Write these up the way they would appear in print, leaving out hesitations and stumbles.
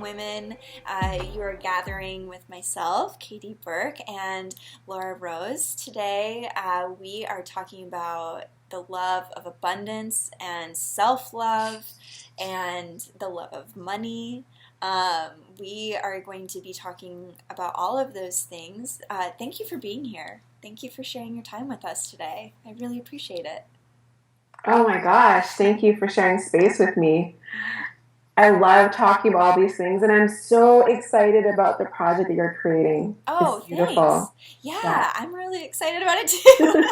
Women. You are gathering with myself, Katie Burke, and Lara-Rose. Today, we are talking about the love of abundance and self-love and the love of money. We are going to be talking about all of those things. Thank you for being here. Thank you for sharing your time with us today. I really appreciate it. Oh my gosh, thank you for sharing space with me. I love talking about all these things, and I'm so excited about the project that you're creating. It's Oh, thanks. beautiful. Yeah. Yeah, I'm really excited about it too.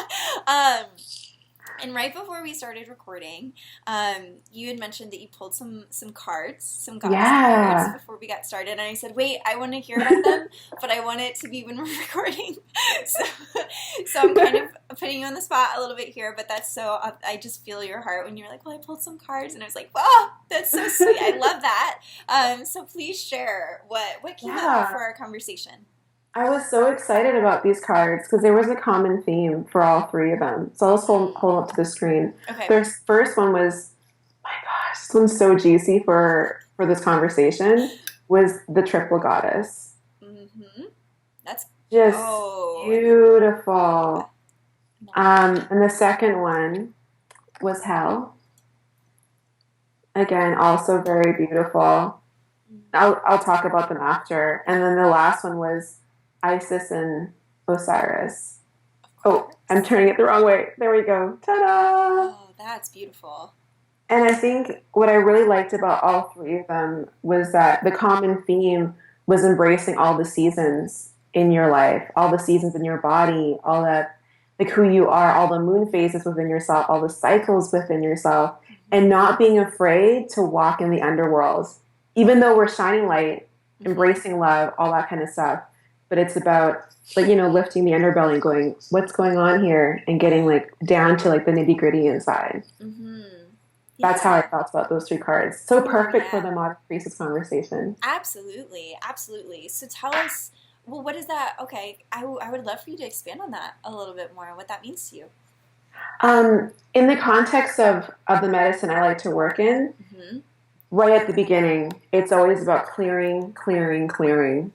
um, and right before we started recording, you had mentioned that you pulled some cards, some goddess cards Yeah. before we got started, and I said, "Wait, I want to hear about them, but I want it to be when we're recording." so, so I'm kind of putting you on the spot a little bit here, but that's so I just feel your heart when you're like, "Well, I pulled some cards," and I was like, "Oh, that's so sweet. I love that." So please share what came up Yeah. before our conversation. I was so excited about these cards because there was a common theme for all three of them. So let's hold up to the screen. Okay. The first one was, my gosh, this one's so juicy for this conversation, was the triple goddess. Mm-hmm. That's Just oh, beautiful. yeah. And the second one was hell. Again, also very beautiful. I'll talk about them after. And then the last one was Isis and Osiris. Of Oh, I'm course. turning it the wrong way. There we go. Ta-da! Oh, that's beautiful. And I think what I really liked about all three of them was that the common theme was embracing all the seasons in your life, all the seasons in your body, all that, like who you are, all the moon phases within yourself, all the cycles within yourself, and not being afraid to walk in the underworld. Even though we're shining light, Mm-hmm. embracing love, all that kind of stuff. But it's about like, lifting the underbelly and going, what's going on here? And getting Yeah. like down to like the nitty gritty inside. Mm-hmm. That's how I Yeah. felt about those three cards. So perfect for Yeah. the modern priestess conversation. Absolutely. Absolutely. So tell us, well, what is that? Okay, I would love for you to expand on that a little bit more, what that means to you. In the context of the medicine I like to work in, Mm-hmm. right at the beginning, it's always about clearing, clearing, clearing,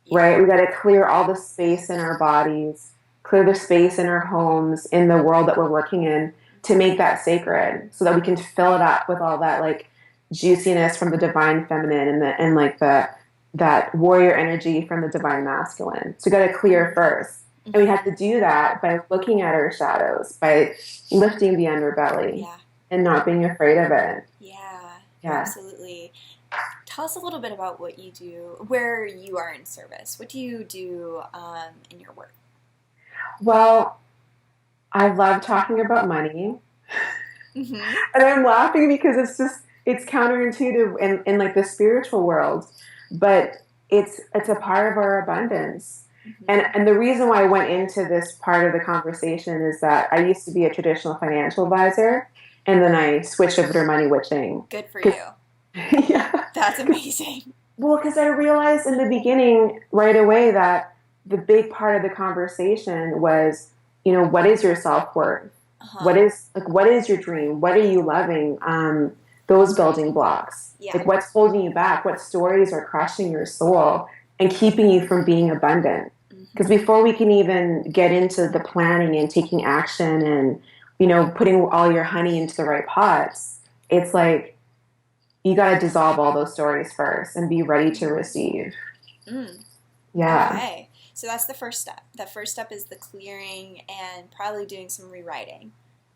Yeah. right? We got to clear all the space in our bodies, clear the space in our homes, in the world that we're working in to make that sacred so that we can fill it up with all that like juiciness from the divine feminine and like the that warrior energy from the divine masculine. So we got to clear first. And we Mm-hmm. have to do that by looking at our shadows, by lifting the underbelly Yeah. and not being afraid of it. Yeah. Yeah. Absolutely. Tell us a little bit about what you do, where you are in service. What do you do in your work? Well, I love talking about money. Mm-hmm. And I'm laughing because it's counterintuitive in like the spiritual world, but it's a part of our abundance. And Mm-hmm. and the reason why I went into this part of the conversation is that I used to be a traditional financial advisor, and then I switched over to money witching. Good for 'Cause, you. yeah, That's amazing. because I realized in the beginning right away that the big part of the conversation was, what is your self worth? Uh-huh. What is your dream? What are you loving? Those building blocks. Yeah. Like what's holding you back? What stories are crushing your soul and keeping you from being abundant? Because Mm-hmm. before we can even get into the planning and taking action and, putting all your honey into the right pots, it's like you got to dissolve all those stories first and be ready to receive. Mm. Yeah, Okay. So that's the first step. The first step is the clearing and probably doing some rewriting.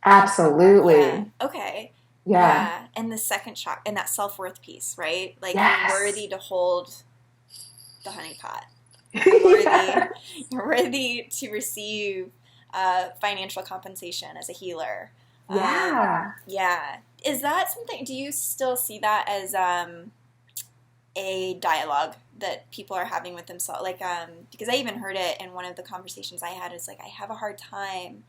Yeah. absolutely. Okay. Yeah. Yeah. And the second shock and that self-worth piece, right? Like you're Yes. worthy to hold the honey pot. You're worthy. Yeah. You're worthy to receive financial compensation as a healer. Yeah. Yeah. Is that something? Do you still see that as a dialogue that people are having with themselves? Like, because I even heard it in one of the conversations I had. Is like I have a hard time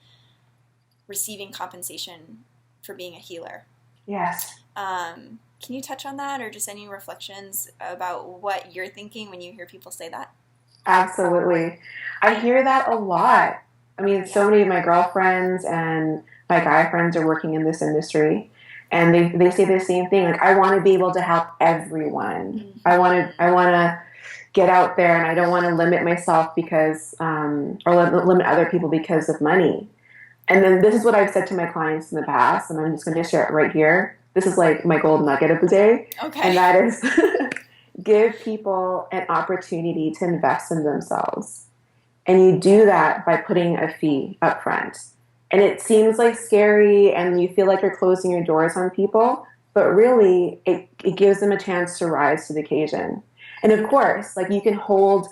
receiving compensation for being a healer. Yes. Can you touch on that, or just any reflections about what you're thinking when you hear people say that? Absolutely. I hear that a lot. I mean, Yeah. so many of my girlfriends and my guy friends are working in this industry. And they say the same thing. Like, I want to be able to help everyone. I want to get out there, and I don't want to limit myself because, or limit other people because of money. And then this is what I've said to my clients in the past, and I'm just going to share it right here. This is like my gold nugget of the day. Okay. And that is give people an opportunity to invest in themselves. And you do that by putting a fee up front. And it seems like scary and you feel like you're closing your doors on people, but really it gives them a chance to rise to the occasion. And of course, like you can hold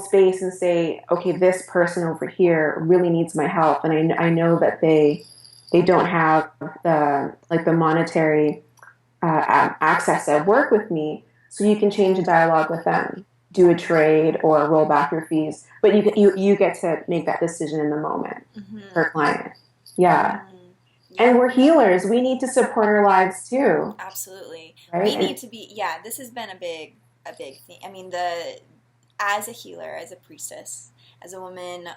space and say, okay, this person over here really needs my help. And I know that they don't have the monetary access to work with me. So you can change a dialogue with them, do a trade or roll back your fees. But you get to make that decision in the moment per client. Yeah. Yeah. And we're healers. We need to support our lives too. Absolutely. Right? We need to be, this has been a big thing. I mean, as a healer, as a priestess, as a woman,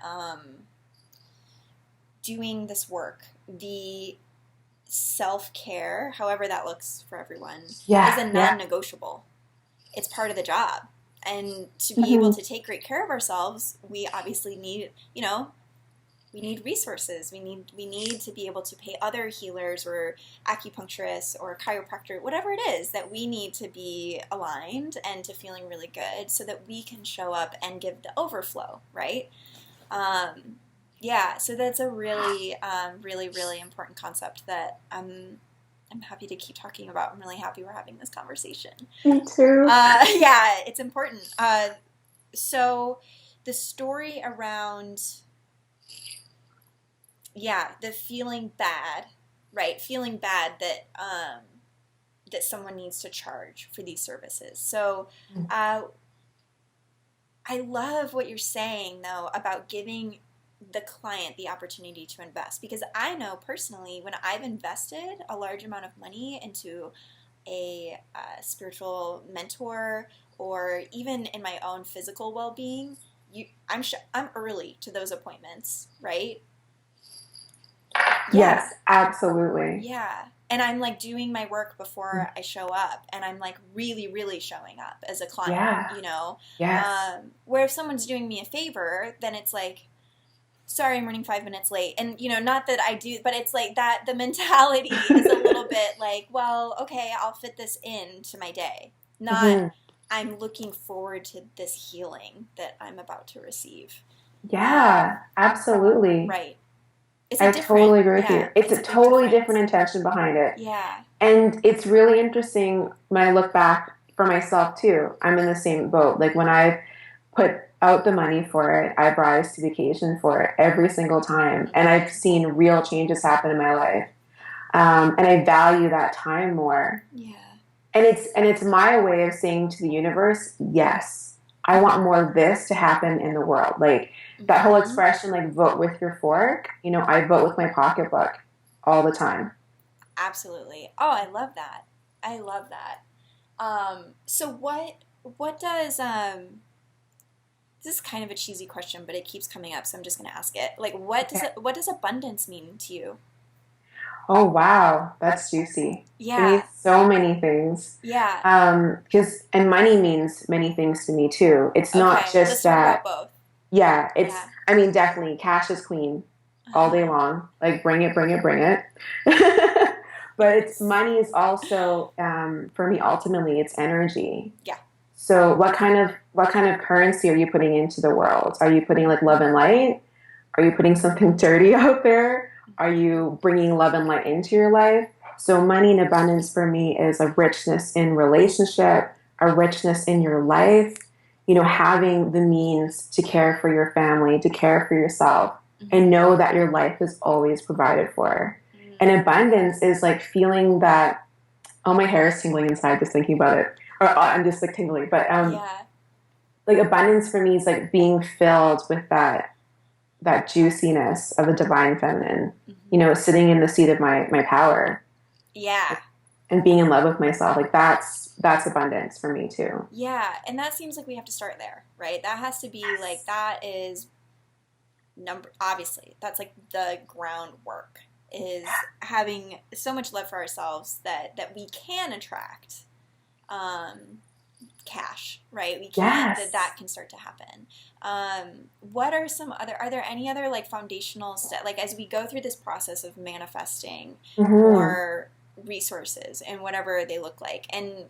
doing this work, the self-care, however that looks for everyone, is a non-negotiable. It's part of the job. And to be able to take great care of ourselves, we obviously need, we need resources. We need to be able to pay other healers or acupuncturists or chiropractor, whatever it is, that we need to be aligned and to feeling really good so that we can show up and give the overflow, right? So that's a really, really, really important concept that I'm happy to keep talking about. I'm really happy we're having this conversation. Me too. It's important. So the story around, the feeling bad, right? Feeling bad that that someone needs to charge for these services. So I love what you're saying, though, about giving the client the opportunity to invest, because I know personally when I've invested a large amount of money into a spiritual mentor or even in my own physical well-being, I'm early to those appointments, right? Yes, absolutely. Yeah. And I'm like doing my work before I show up, and I'm like really, really showing up as a client, Yes. Where if someone's doing me a favor, then it's like, sorry, I'm running 5 minutes late. And, not that I do, but it's like that the mentality is a little bit like, well, okay, I'll fit this into my day. Not I'm looking forward to this healing that I'm about to receive. Yeah, absolutely. Right. I totally agree with you. It's a totally different intention behind it. Yeah. And it's really interesting when I look back for myself too. I'm in the same boat. Like when I put out the money for it, I rise to the occasion for it every single time. And I've seen real changes happen in my life. And I value that time more. Yeah. And it's my way of saying to the universe, yes, I want more of this to happen in the world. Like that whole expression, like vote with your fork. I vote with my pocketbook all the time. Absolutely. Oh, I love that. I love that. So what does this is kind of a cheesy question, but it keeps coming up, so I'm just going to ask it. Like, what does abundance mean to you? Oh, wow. That's juicy. Yeah. It means so many things. Yeah. And money means many things to me, too. It's not just that. Both. Yeah. I mean, definitely, cash is queen all day long. Like, bring it, bring it, bring it. But money is also, for me, ultimately, it's energy. Yeah. So what kind of currency are you putting into the world? Are you putting like love and light? Are you putting something dirty out there? Are you bringing love and light into your life? So money and abundance for me is a richness in relationship, a richness in your life, having the means to care for your family, to care for yourself, and know that your life is always provided for. And abundance is like feeling that, oh, my hair is tingling inside just thinking about it. Or I'm just like tingling. But like abundance for me is like being filled with that juiciness of the divine feminine, sitting in the seat of my power. Yeah. And being in love with myself. Like that's abundance for me too. Yeah. And that seems like we have to start there, right? That has to be like, that is obviously that's like the groundwork. is having so much love for ourselves that we can attract cash, right? We can, Yes. that can start to happen. What are are there any other like foundational steps, like as we go through this process of manifesting Mm-hmm. more resources and whatever they look like? And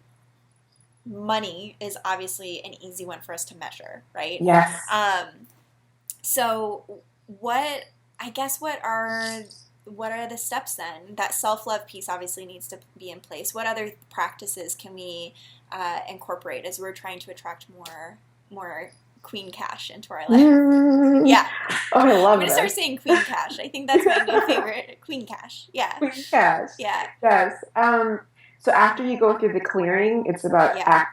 money is obviously an easy one for us to measure, right? Yes. Um, so what, I guess, what are the steps then? That self-love piece obviously needs to be in place. What other practices can we incorporate as we're trying to attract more queen cash into our life? Mm. Yeah. Oh, I I'm love going to start this. saying queen cash. I think that's my new favorite. Queen cash. Yeah. Queen cash. Yeah. Yes. So after you go through the clearing, it's about Yeah.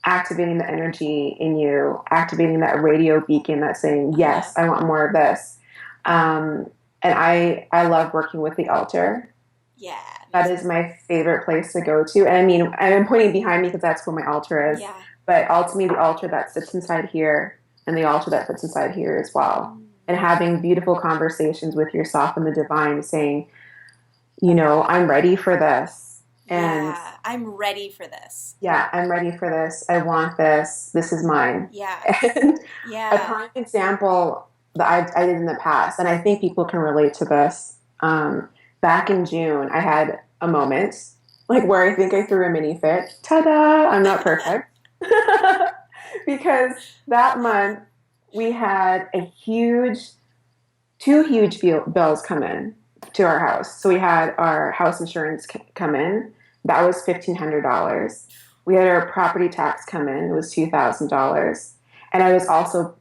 activating the energy in you, activating that radio beacon that's saying, Uh-huh. yes, I want more of this. And I love working with the altar. Yeah, me That too. is my favorite place to go to. And I mean, I'm pointing behind me because that's where my altar is. Yeah. But ultimately, the altar that sits inside here and the altar that sits inside here as well. Mm. And having beautiful conversations with yourself and the divine, saying, I'm ready for this. And Yeah, I'm ready for this. yeah, I'm ready for this. I want this. This is mine. Yeah. And a Yeah. prime example that I did in the past, and I think people can relate to this. Back in June, I had a moment like where I think I threw a mini fit. Ta-da! I'm not perfect. Because that month we had two huge bills come in to our house. So we had our house insurance come in. That was $1,500. We had our property tax come in. It was $2,000. And I was also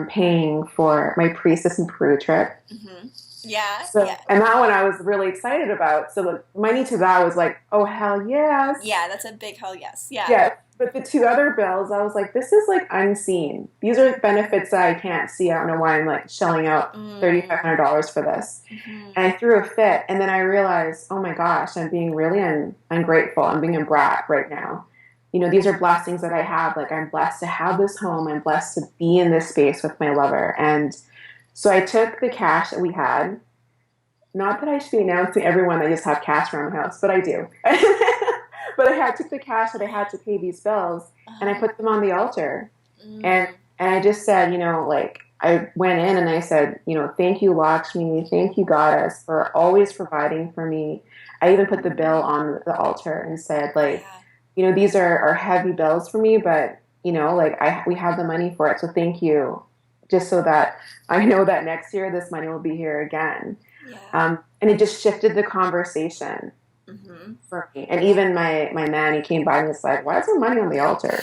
paying for my Priestess in Peru trip. Hmm. Yeah, So, yeah. and that one I was really excited about. So the money to that was like, oh, hell yes. Yeah, that's a big hell yes. Yeah. Yeah, but the two other bills, I was like, this is like unseen. These are benefits that I can't see. I don't know why I'm like shelling out Mm. $3,500 for this. Hmm. And I threw a fit, and then I realized, oh my gosh, I'm being really ungrateful. I'm being a brat right now. These are blessings that I have. Like, I'm blessed to have this home. I'm blessed to be in this space with my lover. And so I took the cash that we had. Not that I should be announcing everyone I just have cash around my house, but I do. But took the cash that I had to pay these bills, and I Uh-huh. put them on the altar. And Mm. I just said, like I went in and I said, thank you, Lakshmi, thank you, Goddess, for always providing for me. I even put the bill on the altar and said, like, Yeah. these are heavy bills for me, but like we have the money for it, so thank you. Just so that I know that next year this money will be here again. Yeah. And it just shifted the conversation Hmm. for me. And even my man, he came by and was like, "Why is there money on the altar?"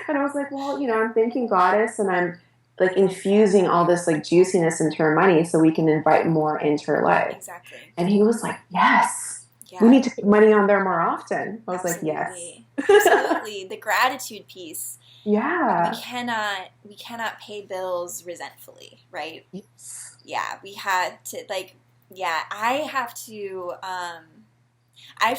And I was like, "Well, I'm thanking Goddess, and I'm like infusing all this like juiciness into her money, so we can invite more into her life." Exactly. And he was like, "Yes, we Yeah. need to put money on there more often." I was like, "Yes." Absolutely. Absolutely. The gratitude piece. We Yeah. cannot pay bills resentfully, right? Yes. Yeah, we had to like yeah, I have to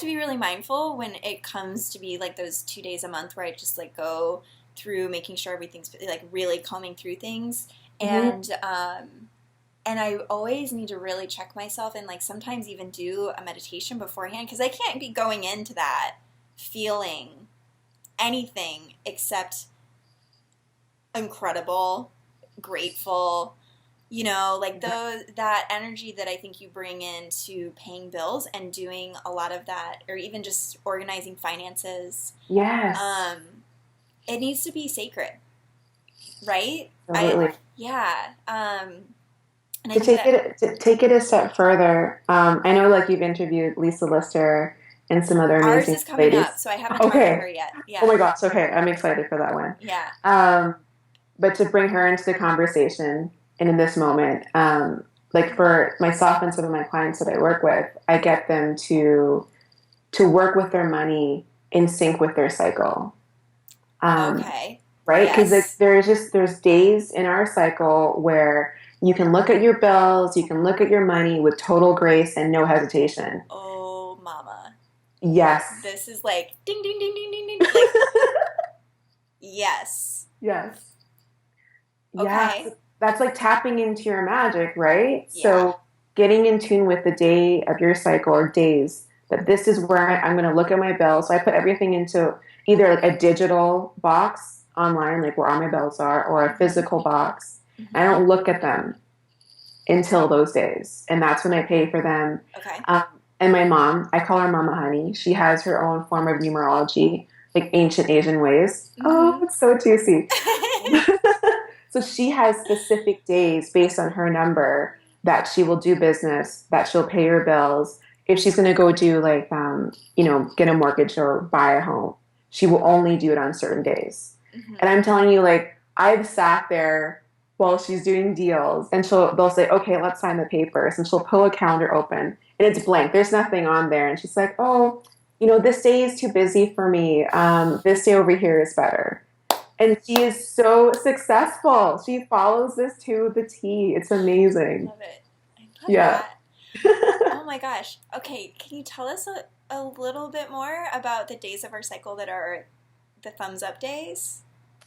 be really mindful when it comes to be like those 2 days a month where I just like go through making sure everything's like really combing through things Mm-hmm. and I always need to really check myself and like sometimes even do a meditation beforehand because I can't be going into that feeling anything except incredible, grateful, like that energy that I think you bring into paying bills and doing a lot of that or even just organizing finances. Yes. Um it needs to be sacred, right? I Absolutely. Yeah. And I To think take that it a step further, I know like you've interviewed Lisa Lister and some other ours amazing is coming ladies. up, so I haven't talked to her Okay. yet. Oh Yeah. my gosh. Okay. I'm excited for that one. Yeah. Um, but to bring her into the conversation and in this moment, like for myself and some of my clients that I work with, I get them to work with their money in sync with their cycle. Um, Okay. right? Because Yes. there's days in our cycle where you can look at your bills, you can look at your money with total grace and no hesitation. Oh, mama. Yes. This is like ding ding ding ding ding ding like yes. Yes. Yes. Okay. that's like tapping into your magic, right? Yeah. So getting in tune with the day of your cycle or days that this is where I'm going to look at my bills. So I put everything into either like a digital box online, like where all my bills are, or a physical box. I Hmm. don't look at them until those days. And that's when I pay for them. Okay. Um, and my mom, I call her Mama Honey. She has her own form of numerology, like ancient Asian ways. Oh, Hmm. it's so juicy. So she has specific days based on her number that she will do business, that she'll pay her bills. If she's going to go do like, get a mortgage or buy a home, she will only do it on certain days. And Hmm. I'm telling you, like, I've sat there while she's doing deals and they'll say, okay, let's sign the papers. And she'll pull a calendar open and it's blank. There's nothing on there. And she's like, oh, this day is too busy for me. This day over here is better. And she is so successful. She follows this to the T. It's amazing. Love it. I love Yeah. that. Oh my gosh. Okay, can you tell us a little bit more about the days of our cycle that are the thumbs up days?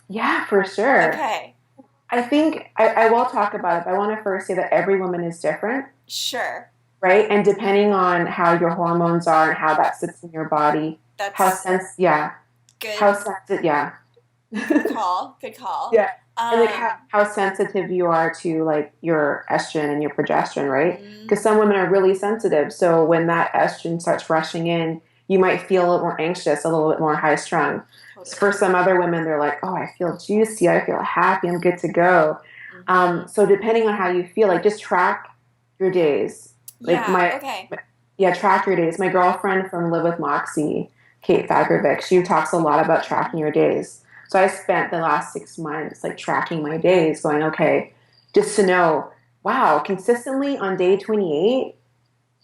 Yeah, for sure. Okay. I think I will talk about it, but I want to first say that every woman is different, Sure. right? And depending on how your hormones are and how that sits in your body, That's how good. sensitive, yeah. Good call. Good call. Yeah. And like Um, how sensitive you are to like your estrogen and your progesterone, right? mm, Because some women are really sensitive. So when that estrogen starts rushing in, you might feel a little more anxious, a little bit more high strung. For totally. some other women, they're like, oh, I feel juicy, I feel happy, I'm good to go. Hmm. So depending on how you feel, like just track your days. Like Yeah. Okay. yeah, track your days. My girlfriend from Live with Moxie, Kate Fagervik, she talks a lot about tracking your days. So I spent the last 6 months like tracking my days, going, okay, just to know, wow, consistently on day 28,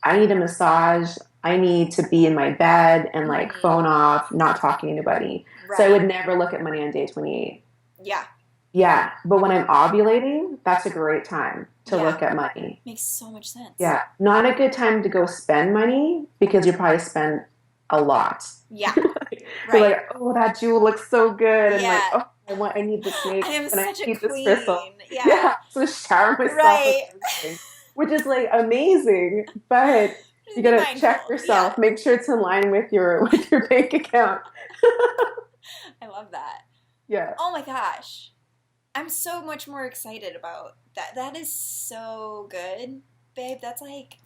I need a massage. I need to be in my bed and like Hmm. phone off, not talking to anybody. So I Right. would never look at money on day 28. Yeah. Yeah, but when I'm ovulating, that's a great time to Yeah. look at money. Makes so much sense. Yeah, not a good time to go spend money because you probably spend a lot. Yeah. You're Right. like, oh, that jewel looks so good, and like, Yeah. oh, I need the I snake, am and I such a need this crystal. queen. Yeah. Yeah, so shower myself with Right. everything, which is like amazing. But you Just be gotta check mindful. Yeah. yourself, make sure it's in line with your bank account. I love that. Yeah. Oh my gosh. I'm so much more excited about that. That is so good, babe. Thank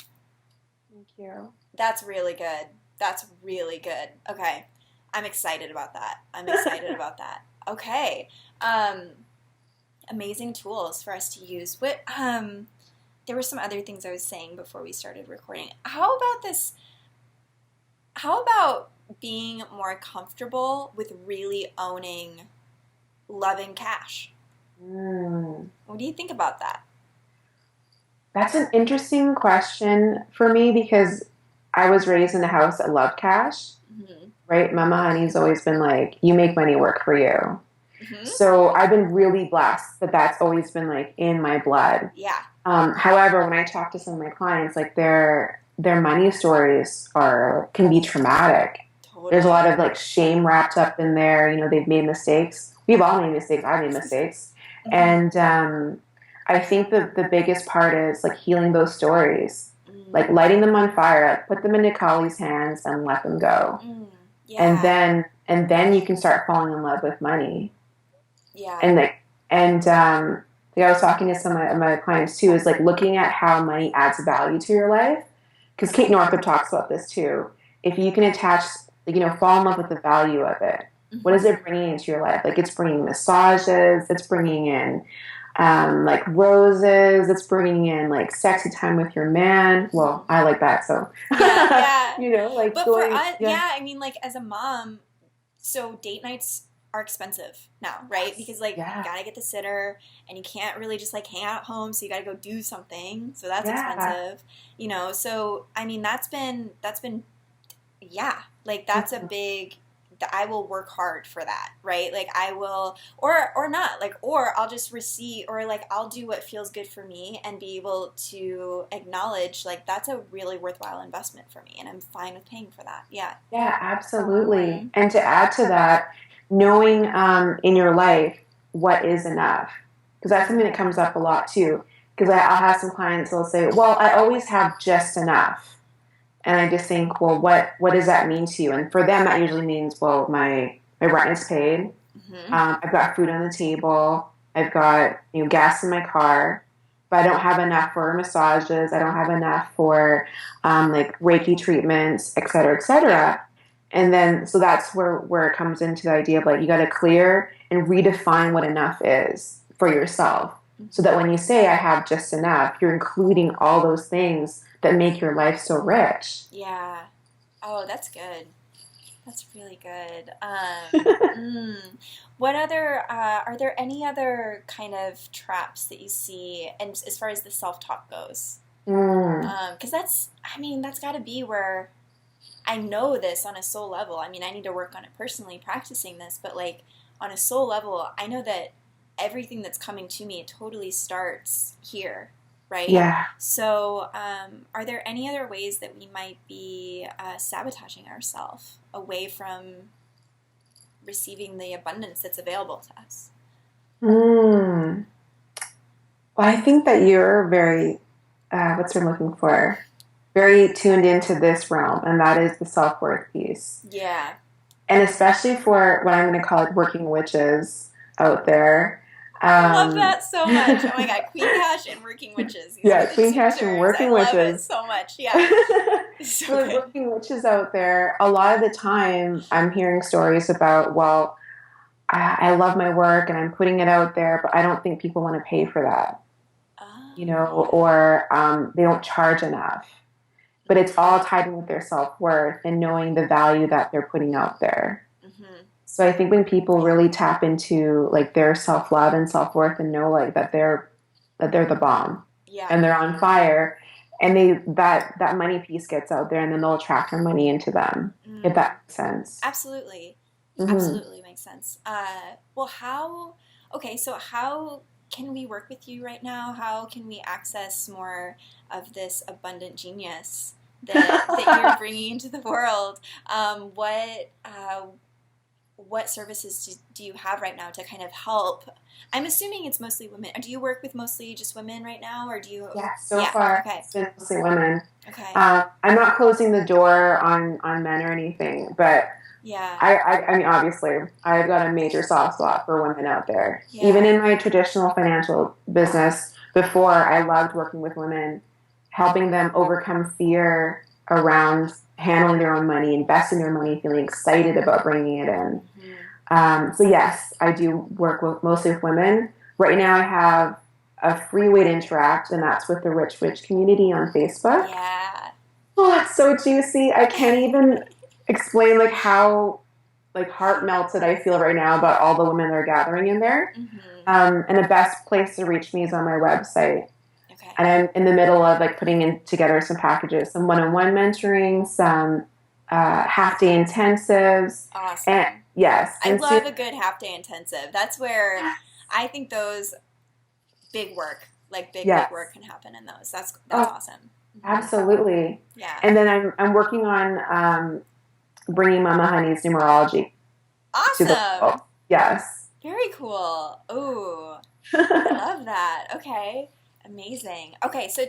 you. That's really good. That's really good. Okay. I'm excited about that. I'm excited about that. Okay. Um, amazing tools for us to use. There were some other things I was saying before we started recording. How about this? How about being more comfortable with really owning love and cash? Mm. What do you think about that? That's an interesting question for me because I was raised in a house that loved cash, Hmm. right? Mama Honey's always been like, you make money work for you. Hmm. So I've been really blessed that that's always been like in my blood. Yeah. However, when I talk to some of my clients, like their money stories can be traumatic. There's a lot Totally. of like shame wrapped up in there. They've made mistakes. We've all made mistakes. I've made mistakes, Hmm. and I think the biggest part is like healing those stories, like Mm. lighting them on fire, like put them into Kali's hands and let them go, Mm. and Yeah. then you can start falling in love with money, Yeah. and like and like I was talking to some of my clients too, is like looking at how money adds value to your life, because Kate Northrup talks about this too. If you can attach, fall in love with the value of it. What is Hmm. it bringing into your life? Like it's bringing massages, it's bringing in like roses, it's bringing in like sexy time with your man. Well, I like that, so Yeah. Yeah. like But for going, us, yeah, yeah, I mean, like as a mom, so date nights are expensive now, right? yes, Because like you yeah, gotta get the sitter, and you can't really just like hang out at home, so you gotta go do something. So that's yeah. expensive, So I mean, that's been yeah, like that's a big. I will work hard for that, right? Like I will, or not, like or I'll just receive, or like I'll do what feels good for me, and be able to acknowledge like that's a really worthwhile investment for me, and I'm fine with paying for that. Yeah. Yeah, absolutely. Hmm. And to add to that, knowing in your life what is enough. because that's something that comes up a lot too. Because I'll have some clients who'll say, well, I always have just enough. And I just think, well, what does that mean to you? And for them, that usually means, well, my rent is paid. Mm-hmm. I've got food on the table. I've got gas in my car, but I don't have enough for massages. I don't have enough for like Reiki treatments, et cetera, et cetera. And then so that's where it comes into the idea of like you got to clear and redefine what enough is for yourself, so that when you say I have just enough, you're including all those things that make your life so rich. Yeah. Oh, that's good. That's really good. What other, are there any other kind of traps that you see, and as far as the self-talk goes? Because that's got to be where I know this on a soul level. I mean, I need to work on it personally, practicing this, but like on a soul level, I know that everything that's coming to me totally starts here, right? Yeah. So, are there any other ways that we might be sabotaging ourselves away from receiving the abundance that's available to us? Well, I think that you're very, what's I'm looking for? Very tuned into this realm, and that is the self-worth piece. Yeah. And especially for what I'm going to call it working witches out there. I love that so much. Oh my God, Queen Cash and Working Witches. These Yeah, Queen Cash and Working Witches. I love it so much. Yeah. So working witches out there, a lot of the time I'm hearing stories about, well, I love my work and I'm putting it out there, but I don't think people want to pay for that, or they don't charge enough. But it's all tied in with their self-worth and knowing the value that they're putting out there. Mm-hmm. So I think when people really tap into like their self-love and self-worth and know like that they're the bomb, and they're on fire, and that money piece gets out there, and then they'll attract their money into them. If that makes sense. Absolutely. Mm-hmm. Absolutely makes sense. Well, so how can we work with you right now? How can we access more of this abundant genius that you're bringing into the world? What services do you have right now to kind of help? I'm assuming it's mostly women. Do you work with mostly just women right now, or do you? Yeah, so far it's been mostly women. Okay. I'm not closing the door on men or anything, but yeah, I mean, obviously, I've got a major soft spot for women out there. Yeah. Even in my traditional financial business, before I loved working with women, helping them overcome fear around handling their own money, investing their money, feeling excited about bringing it in. Mm-hmm. So yes, I do work mostly with women. Right now I have a free way to interact, and that's with the Rich Witch community on Facebook. Yeah. Oh, it's so juicy. I can't even explain like how like heart melted I feel right now about all the women that are gathering in there. Mm-hmm. And the best place to reach me is on my website. Okay. And I'm in the middle of like putting together some packages, some one-on-one mentoring, some half-day intensives. Awesome. And yes. I love a good half-day intensive. That's where I think those big work work can happen in those. That's awesome. Absolutely. Yeah. And then I'm working on bringing Mama Honey's numerology to the world. Yes. Very cool. Ooh. I love that. Okay. Amazing. Okay, so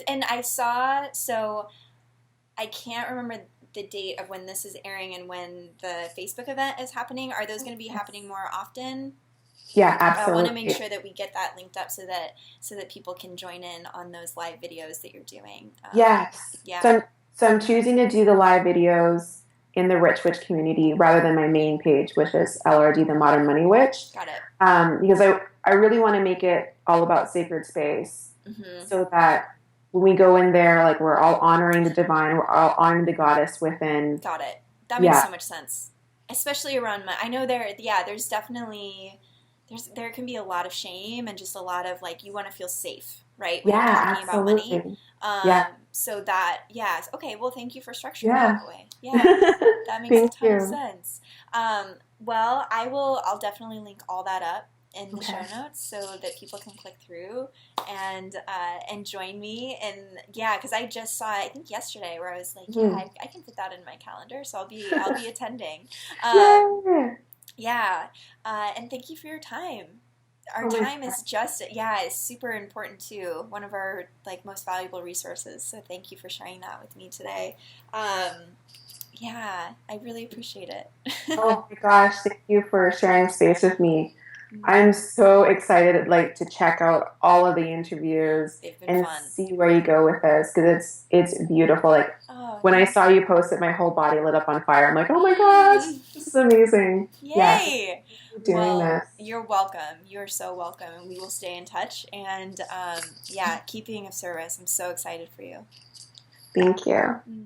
I can't remember the date of when this is airing and when the Facebook event is happening. Are those going to be happening more often? Yeah, absolutely. I want to make sure that we get that linked up so that people can join in on those live videos that you're doing. Yes. Yeah. So I'm choosing to do the live videos in the Rich Witch community rather than my main page, which is LRD, the Modern Money Witch. Got it. Because I really want to make it all about sacred space, mm-hmm. so that when we go in there, like we're all honoring the divine, we're all honoring the goddess within. Got it. That makes so much sense, especially around money. I know there's definitely there can be a lot of shame and just a lot of like you want to feel safe, right? When you're talking absolutely. About money. So that okay. Well, thank you for structuring it that way. Yeah, that makes a ton of sense. Well, I'll definitely link all that up in the show notes so that people can click through and join me. And because I just saw it, I think yesterday, where I was like, I can fit that in my calendar, so I'll be attending. And thank you for your time. our Oh my time God. is just, yeah, it's super important too. One of our like most valuable resources. So thank you for sharing that with me today. Um, yeah, I really appreciate it. Oh my gosh, thank you for sharing space with me. Mm, I'm so excited like to check out all of the interviews they've been and fun. see where you go with this because it's beautiful. Like Oh, when I thank saw you. you post it, my whole body lit up on fire. I'm like, oh my gosh, Mm. this is amazing. Yeah, so Yay! thank you for doing Well, this. you're welcome. You're so welcome. And we will stay in touch. And yeah, keep being of service. I'm so excited for you. Thank you. Mm.